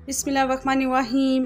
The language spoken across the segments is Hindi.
बिस्मिल्लाहिर्रहमानिर्रहीम।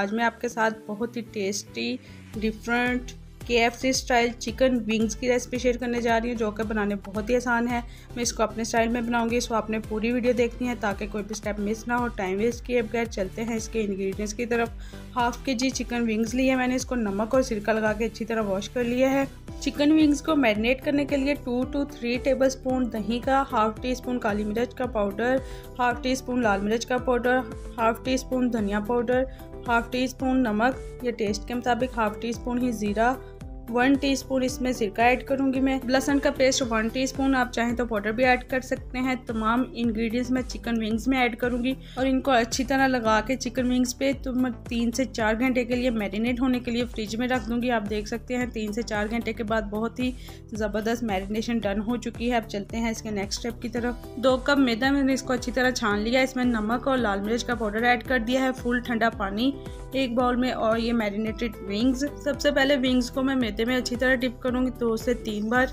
आज मैं आपके साथ बहुत ही tasty different KFC style chicken wings की रेसिपी शेयर करने जा रही हूँ, जो कि बनाने बहुत ही आसान है। मैं इसको अपने स्टाइल में बनाऊंगी, इसको आपने पूरी वीडियो देखनी है ताकि कोई भी स्टेप मिस ना हो। टाइम वेस्ट किए बगैर चलते हैं इसके इंग्रेडिएंट्स की तरफ। हाफ KG चिकन विंग्स ली है मैंने, इसको नमक और सिरका लगा के अच्छी तरह वॉश कर लिया है। चिकन विंग्स को मैरिनेट करने के लिए 2 to 3 टेबलस्पून दही का, हाफ टी स्पून काली मिर्च का पाउडर, हाफ टी स्पून लाल मिर्च का पाउडर, हाफ टी स्पून धनिया पाउडर, हाफ टी स्पून नमक या टेस्ट के मुताबिक, हाफ टी स्पून ही ज़ीरा, 1 टीस्पून इसमें सिरका ऐड करूंगी मैं। लहसुन का पेस्ट 1 टीस्पून, आप चाहें तो पाउडर भी ऐड कर सकते हैं। तमाम इंग्रेडिएंट्स मैं चिकन विंग्स में ऐड करूंगी और इनको अच्छी तरह लगा के चिकन विंग्स पे तो मैं 3 से 4 घंटे के लिए मैरिनेट होने के लिए फ्रिज में रख दूंगी। आप देख सकते हैं 3 से 4 घंटे के बाद बहुत ही ज़बरदस्त मैरिनेशन डन हो चुकी है। अब चलते हैं इसके नेक्स्ट स्टेप की तरफ। 2 कप मैदा मैंने इसको अच्छी तरह छान लिया, इसमें नमक और लाल मिर्च का पाउडर ऐड कर दिया है, फुल ठंडा पानी 1 बाउल में और ये मैरिनेटेड विंग्स। सबसे पहले विंग्स को मैं मैदे में अच्छी तरह डिप करूंगी 2 से 3 बार।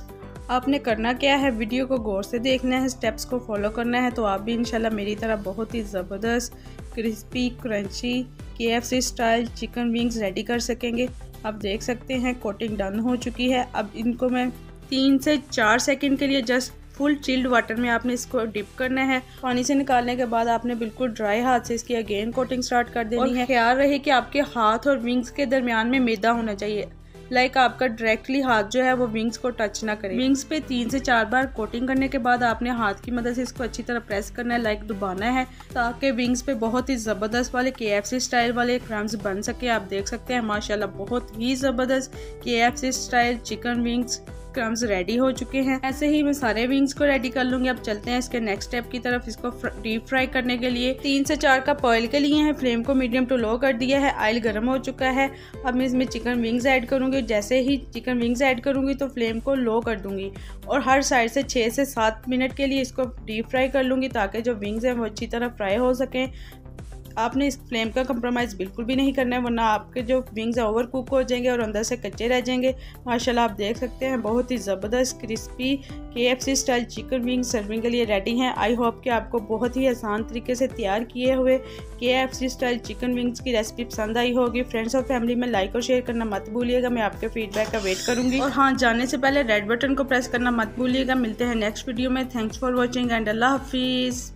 आपने करना क्या है, वीडियो को गौर से देखना है, स्टेप्स को फॉलो करना है, तो आप भी इंशाल्लाह मेरी तरह बहुत ही ज़बरदस्त crispy crunchy KFC style chicken wings ready कर सकेंगे। आप देख सकते हैं कोटिंग डन हो चुकी है। अब इनको मैं 3 से 4 सेकंड के लिए जस्ट फुल चिल्ड वाटर में आपने इसको डिप करना है। पानी से निकालने के बाद आपने बिल्कुल ड्राई हाथ से इसकी अगेन कोटिंग स्टार्ट कर देनी है। ख्याल रहे कि आपके हाथ और विंग्स के दरमियान में मैदा होना चाहिए, आपका डायरेक्टली हाथ जो है वो विंग्स को टच ना करे। विंग्स पे 3 से 4 बार कोटिंग करने के बाद आपने हाथ की मदद से इसको अच्छी तरह प्रेस करना है, दबाना है, ताकि विंग्स पे बहुत ही ज़बरदस्त वाले KFC स्टाइल वाले क्रम्स बन सके। आप देख सकते हैं माशाल्लाह बहुत ही ज़बरदस्त KFC style chicken wings crumbs ready हो चुके हैं। ऐसे ही मैं सारे विंग्स को रेडी कर लूंगी। अब चलते हैं इसके नेक्स्ट स्टेप की तरफ। इसको डीप फ्राई करने के लिए 3 से 4 कप ऑयल के लिए हैं, फ्लेम को मीडियम टू लो कर दिया है। ऑयल गर्म हो चुका है। अब मैं इसमें चिकन विंग्स ऐड करूंगी। जैसे ही चिकन विंग्स ऐड करूंगी तो फ्लेम को लो कर दूंगी और हर साइड से 6 से 7 मिनट के लिए इसको डीप फ्राई कर लूंगी, ताकि जो विंग्स हैं वो अच्छी तरह फ्राई हो सकें। आपने इस फ्लेम का कंप्रोमाइज़ बिल्कुल भी नहीं करना है, वरना आपके जो विंग्स ओवर कुक हो जाएंगे और अंदर से कच्चे रह जाएंगे। माशाल्लाह आप देख सकते हैं बहुत ही ज़बरदस्त crispy KFC style chicken wings serving के लिए रेडी हैं। आई होप कि आपको बहुत ही आसान तरीके से तैयार किए हुए KFC स्टाइल चिकन विंग्स की रेसिपी पसंद आई होगी। फ्रेंड्स और फैमिली में लाइक और शेयर करना मत भूलिएगा। मैं आपके फीडबैक का वेट करूँगी। और हाँ, जाने से पहले रेड बटन को प्रेस करना मत भूलिएगा। मिलते हैं नेक्स्ट वीडियो में। थैंक्स फॉर वॉचिंग एंड अल्लाह हाफिज़।